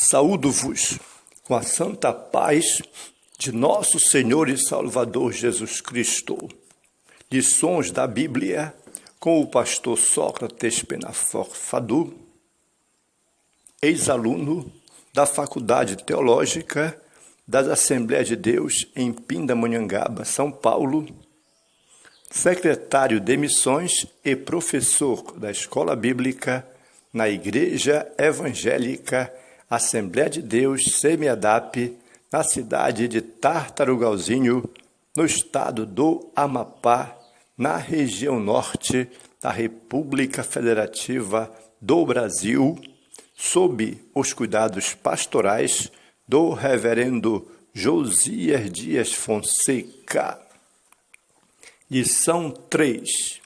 Saúdo-vos com a santa paz de nosso Senhor e Salvador Jesus Cristo. Lições da Bíblia com o pastor Sócrates Penafor Fadu, ex-aluno da Faculdade Teológica das Assembleias de Deus em Pindamonhangaba, São Paulo, secretário de Missões e professor da Escola Bíblica na Igreja Evangélica Assembleia de Deus Semiadap, na cidade de Tartarugalzinho, no estado do Amapá, na região norte da República Federativa do Brasil, sob os cuidados pastorais do reverendo Josias Dias Fonseca. Lição 3.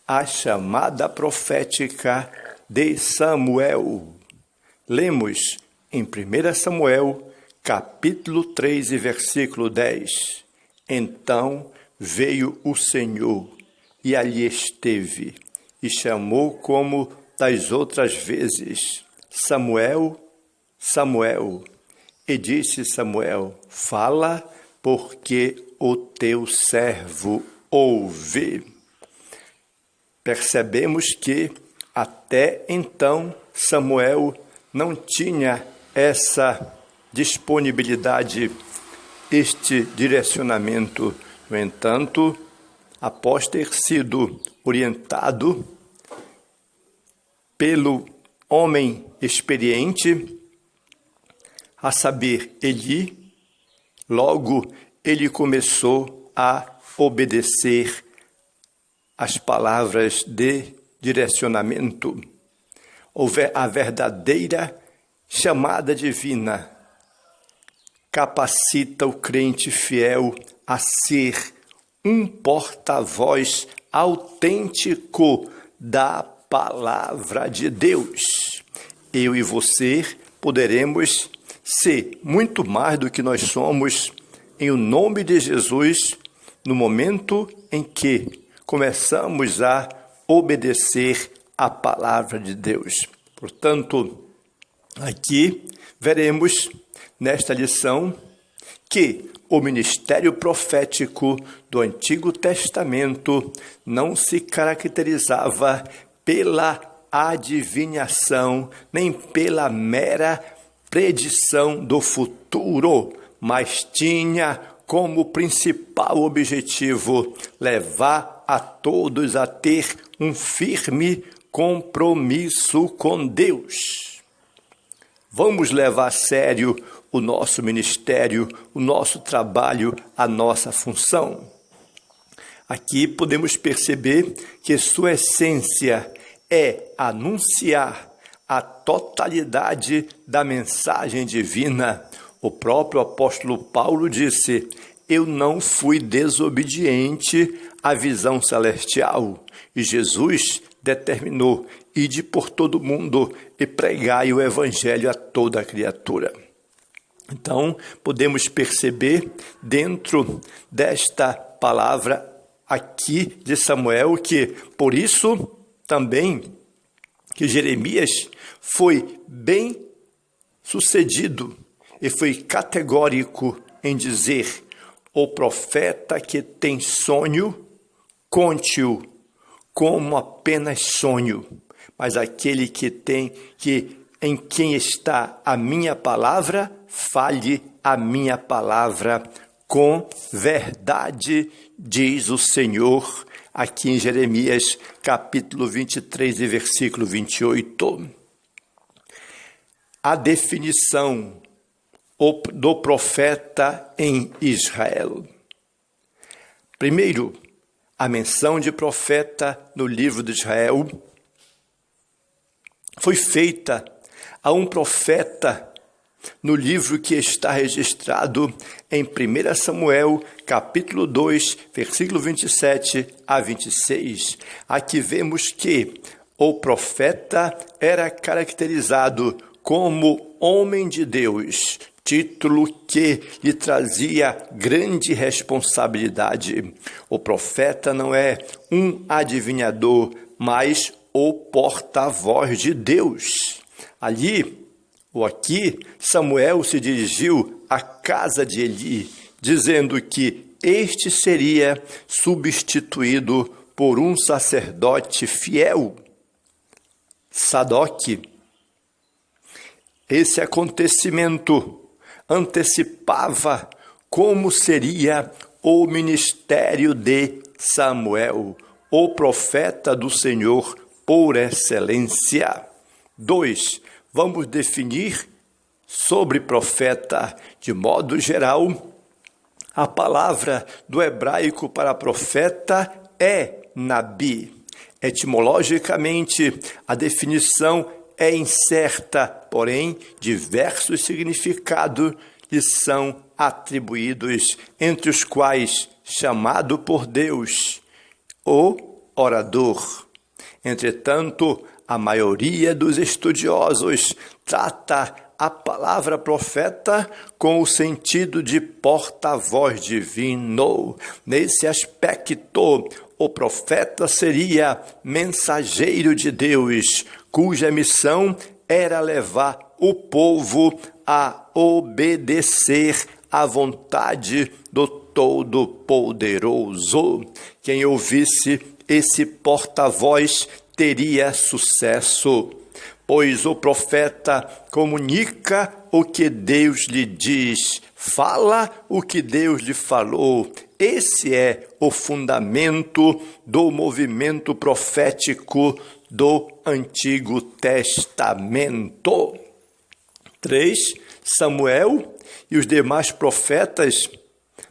A chamada profética de Samuel. Lemos em 1 Samuel, capítulo 3 e versículo 10. Então veio o Senhor e ali esteve, e chamou como das outras vezes: Samuel, Samuel. E disse Samuel: fala, porque o teu servo ouve. Percebemos que até então Samuel não tinha essa disponibilidade, este direcionamento. No entanto, após ter sido orientado pelo homem experiente, a saber, Eli, logo ele começou a obedecer as palavras de direcionamento. Houve a verdadeira chamada divina, capacita o crente fiel a ser um porta-voz autêntico da palavra de Deus. Eu e você poderemos ser muito mais do que nós somos, em o nome de Jesus, no momento em que começamos a obedecer a palavra de Deus. Portanto, aqui veremos nesta lição que o ministério profético do Antigo Testamento não se caracterizava pela adivinhação, nem pela mera predição do futuro, mas tinha como principal objetivo levar a todos a ter um firme compromisso com Deus. Vamos levar a sério o nosso ministério, o nosso trabalho, a nossa função. Aqui podemos perceber que sua essência é anunciar a totalidade da mensagem divina. O próprio apóstolo Paulo disse: eu não fui desobediente à visão celestial. E Jesus determinou: ide por todo mundo e pregai o evangelho a toda criatura. Então, podemos perceber dentro desta palavra aqui de Samuel que, por isso, também que Jeremias foi bem sucedido e foi categórico em dizer: o profeta que tem sonho, conte-o como apenas sonho, mas aquele em quem está a minha palavra, fale a minha palavra com verdade, diz o Senhor, aqui em Jeremias, capítulo 23 e versículo 28. A definição do profeta em Israel. Primeiro, a menção de profeta no livro de Israel foi feita a um profeta no livro que está registrado em 1 Samuel, capítulo 2, versículo 27 a 26. Aqui vemos que o profeta era caracterizado como homem de Deus, título que lhe trazia grande responsabilidade. O profeta não é um adivinhador, mas o porta-voz de Deus. Ali, ou aqui, Samuel se dirigiu à casa de Eli, dizendo que este seria substituído por um sacerdote fiel, Sadoque. Esse acontecimento antecipava como seria o ministério de Samuel, o profeta do Senhor por excelência. 2. Vamos definir sobre profeta. De modo geral, a palavra do hebraico para profeta é Nabi. Etimologicamente, a definição é incerta, porém, diversos significados lhe são atribuídos, entre os quais chamado por Deus, o orador. Entretanto, a maioria dos estudiosos trata a palavra profeta com o sentido de porta-voz divino. Nesse aspecto, o profeta seria mensageiro de Deus, cuja missão era levar o povo a obedecer à vontade do Todo-Poderoso. Quem ouvisse esse porta-voz teria sucesso, pois o profeta comunica o que Deus lhe diz, fala o que Deus lhe falou. Esse é o fundamento do movimento profético do Antigo Testamento. 3. Samuel e os demais profetas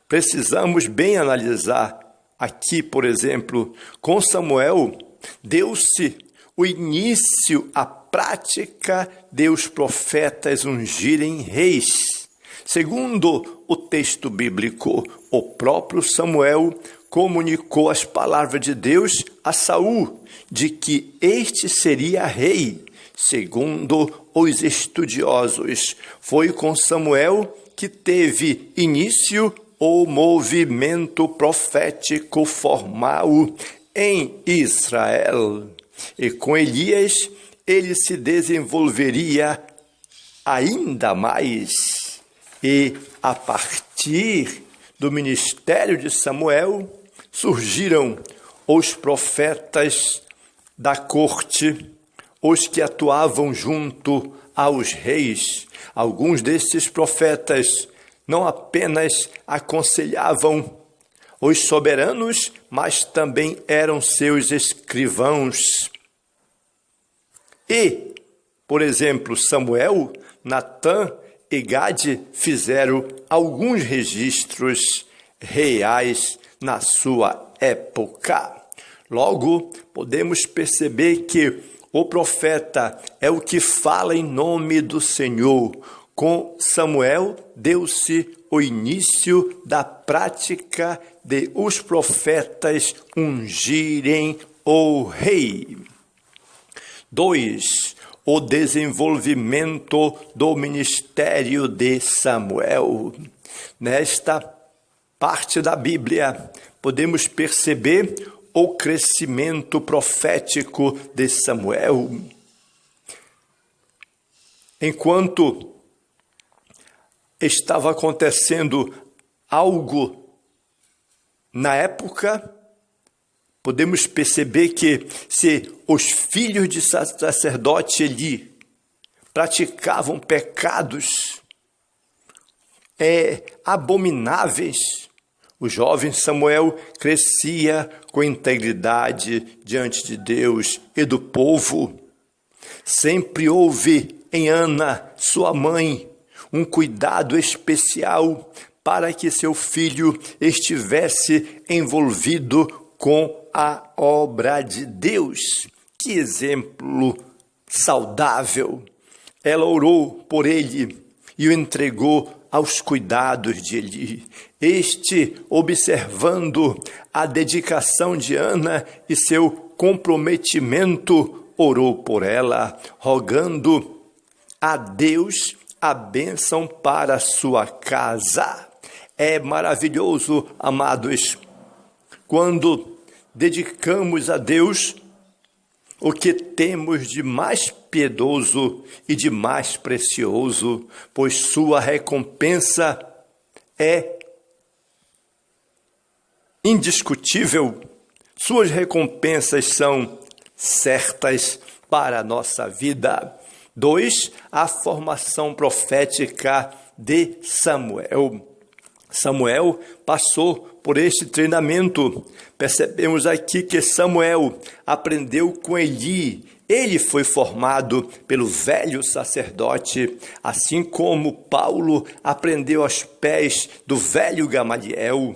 precisamos bem analisar. Aqui, por exemplo, com Samuel, deu-se o início à prática de os profetas ungirem reis. Segundo o texto bíblico, o próprio Samuel comunicou as palavras de Deus a Saul, de que este seria rei. Segundo os estudiosos, foi com Samuel que teve início o movimento profético formal em Israel. E com Elias, ele se desenvolveria ainda mais. E a partir do ministério de Samuel, surgiram os profetas da corte, os que atuavam junto aos reis. Alguns desses profetas não apenas aconselhavam os soberanos, mas também eram seus escrivãos. E, por exemplo, Samuel, Natã e Gade fizeram alguns registros reais na sua época. Logo, podemos perceber que o profeta é o que fala em nome do Senhor. Com Samuel, deu-se o início da prática de os profetas ungirem o rei. 2. O desenvolvimento do ministério de Samuel. Nesta parte da Bíblia, podemos perceber o crescimento profético de Samuel. Enquanto estava acontecendo algo na época, podemos perceber que se os filhos de sacerdote Eli praticavam pecados abomináveis, o jovem Samuel crescia com integridade diante de Deus e do povo. Sempre houve em Ana, sua mãe, um cuidado especial para que seu filho estivesse envolvido com a obra de Deus. Que exemplo saudável! Ela orou por ele e o entregou aos cuidados de Eli. Este, observando a dedicação de Ana e seu comprometimento, orou por ela, rogando a Deus a bênção para a sua casa. É maravilhoso, amados, quando dedicamos a Deus o que temos de mais piedoso e de mais precioso, pois sua recompensa é indiscutível. Suas recompensas são certas para a nossa vida. 2. A formação profética de Samuel. Samuel passou por este treinamento. Percebemos aqui que Samuel aprendeu com Eli. Ele foi formado pelo velho sacerdote, assim como Paulo aprendeu aos pés do velho Gamaliel.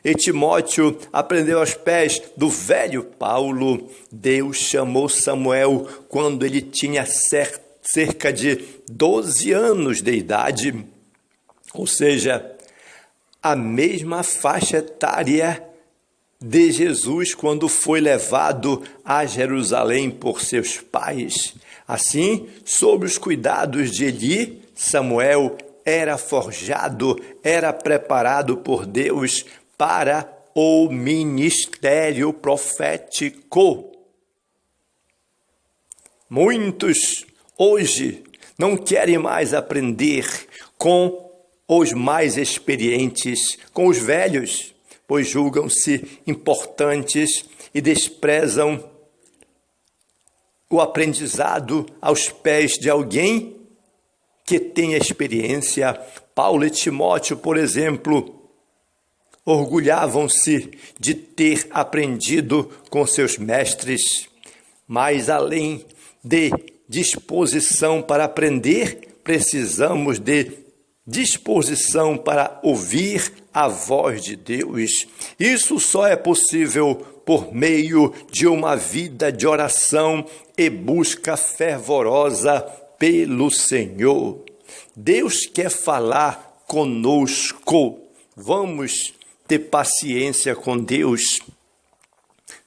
E Timóteo aprendeu aos pés do velho Paulo. Deus chamou Samuel quando ele tinha cerca de 12 anos de idade, ou seja, a mesma faixa etária de Jesus quando foi levado a Jerusalém por seus pais. Assim, sob os cuidados de Eli, Samuel era forjado, era preparado por Deus para o ministério profético. Muitos hoje não querem mais aprender com os mais experientes, com os velhos, pois julgam-se importantes e desprezam o aprendizado aos pés de alguém que tem experiência. Paulo e Timóteo, por exemplo, orgulhavam-se de ter aprendido com seus mestres, mas além de disposição para aprender, precisamos de disposição para ouvir a voz de Deus. Isso só é possível por meio de uma vida de oração e busca fervorosa pelo Senhor. Deus quer falar conosco. Vamos ter paciência com Deus.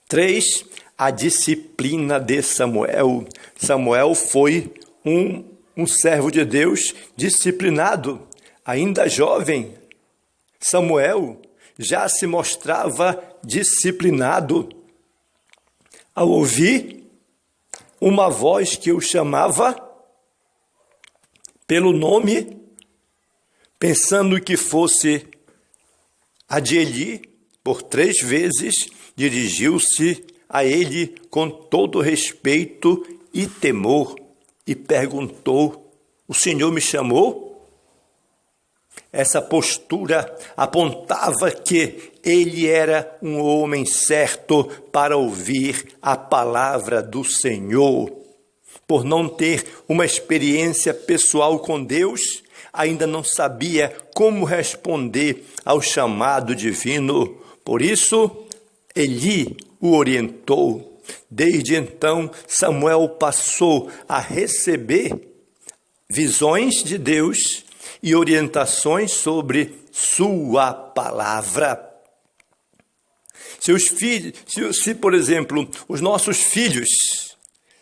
3. A disciplina de Samuel. Samuel foi um servo de Deus disciplinado. Ainda jovem, Samuel já se mostrava disciplinado ao ouvir uma voz que o chamava pelo nome, pensando que fosse a de Eli. Por 3 vezes dirigiu-se a ele com todo respeito e temor e perguntou: "O Senhor me chamou?" Essa postura apontava que ele era um homem certo para ouvir a palavra do Senhor. Por não ter uma experiência pessoal com Deus, ainda não sabia como responder ao chamado divino. Por isso, Eli o orientou. Desde então, Samuel passou a receber visões de Deus e orientações sobre sua palavra. Se, por exemplo, os nossos filhos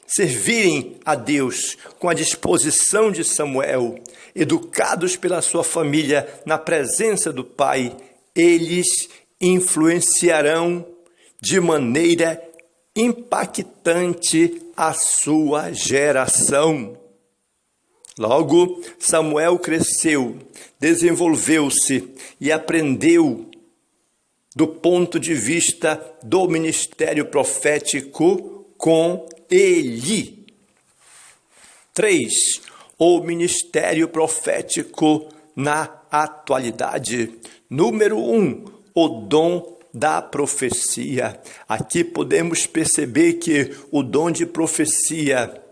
servirem a Deus com a disposição de Samuel, educados pela sua família na presença do Pai, eles influenciarão de maneira impactante a sua geração. Logo, Samuel cresceu, desenvolveu-se e aprendeu do ponto de vista do ministério profético com Eli. 3. O ministério profético na atualidade. Número 1. O dom da profecia. Aqui podemos perceber que o dom de profecia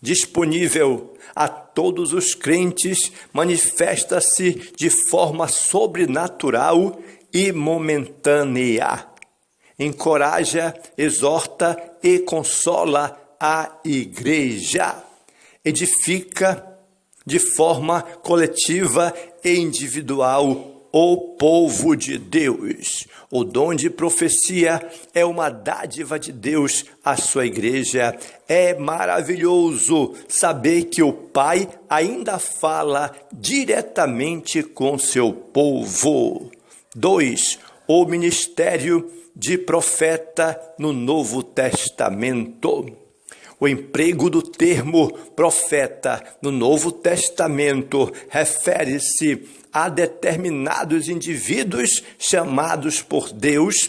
disponível a todos os crentes manifesta-se de forma sobrenatural e momentânea. Encoraja, exorta e consola a igreja. Edifica de forma coletiva e individual o povo de Deus. O dom de profecia é uma dádiva de Deus à sua igreja. É maravilhoso saber que o Pai ainda fala diretamente com seu povo. 2. O ministério de profeta no Novo Testamento. O emprego do termo profeta no Novo Testamento refere-se a determinados indivíduos chamados por Deus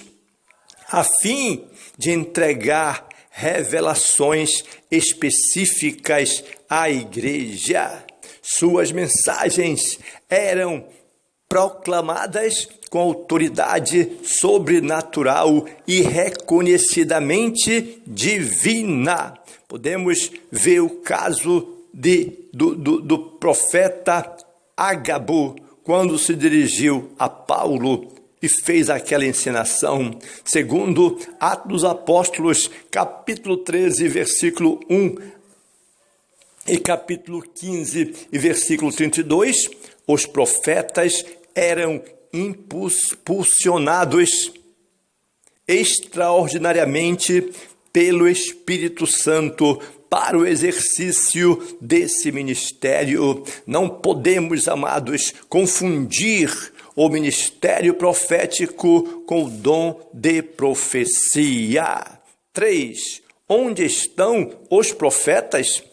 a fim de entregar revelações específicas à igreja. Suas mensagens eram proclamadas com autoridade sobrenatural e reconhecidamente divina. Podemos ver o caso do profeta Ágabo, quando se dirigiu a Paulo e fez aquela encenação. Segundo Atos dos Apóstolos, capítulo 13, versículo 1 e capítulo 15 e versículo 32, os profetas eram impulsionados extraordinariamente pelo Espírito Santo para o exercício desse ministério. Não podemos, amados, confundir o ministério profético com o dom de profecia. 3. Onde estão os profetas?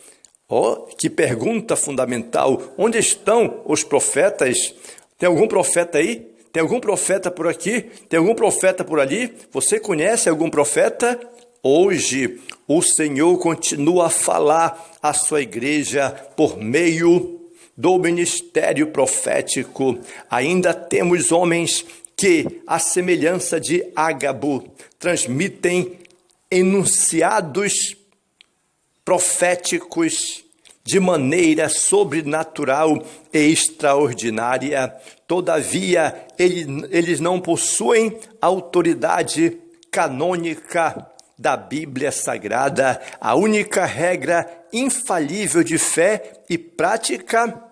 Que pergunta fundamental. Onde estão os profetas? Tem algum profeta aí? Tem algum profeta por aqui? Tem algum profeta por ali? Você conhece algum profeta? Hoje, o Senhor continua a falar à sua igreja por meio do ministério profético. Ainda temos homens que, à semelhança de Ágabo, transmitem enunciados proféticos de maneira sobrenatural e extraordinária. Todavia, eles não possuem autoridade canônica da Bíblia Sagrada, a única regra infalível de fé e prática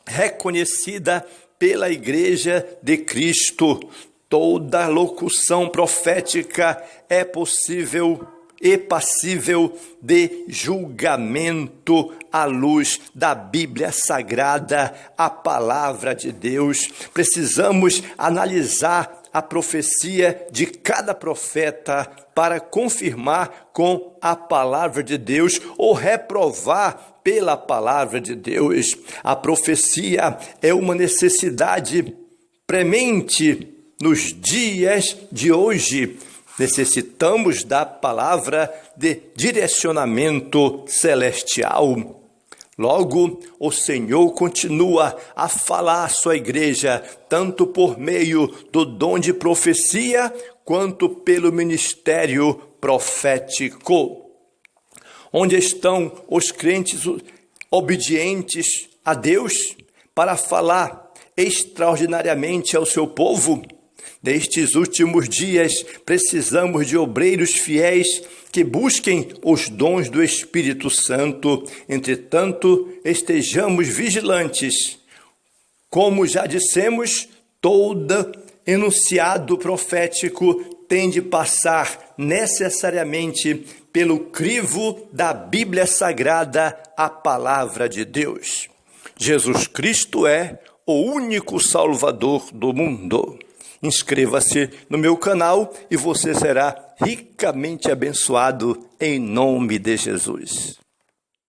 reconhecida pela Igreja de Cristo. Toda locução profética é possível e passível de julgamento à luz da Bíblia Sagrada, a palavra de Deus. Precisamos analisar a profecia de cada profeta para confirmar com a palavra de Deus ou reprovar pela palavra de Deus. A profecia é uma necessidade premente nos dias de hoje. Necessitamos da palavra de direcionamento celestial. Logo, o Senhor continua a falar à sua igreja, tanto por meio do dom de profecia, quanto pelo ministério profético. Onde estão os crentes obedientes a Deus para falar extraordinariamente ao seu povo? Nestes últimos dias, precisamos de obreiros fiéis que busquem os dons do Espírito Santo. Entretanto, estejamos vigilantes. Como já dissemos, todo enunciado profético tem de passar necessariamente pelo crivo da Bíblia Sagrada, a palavra de Deus. Jesus Cristo é o único Salvador do mundo. Inscreva-se no meu canal e você será ricamente abençoado em nome de Jesus.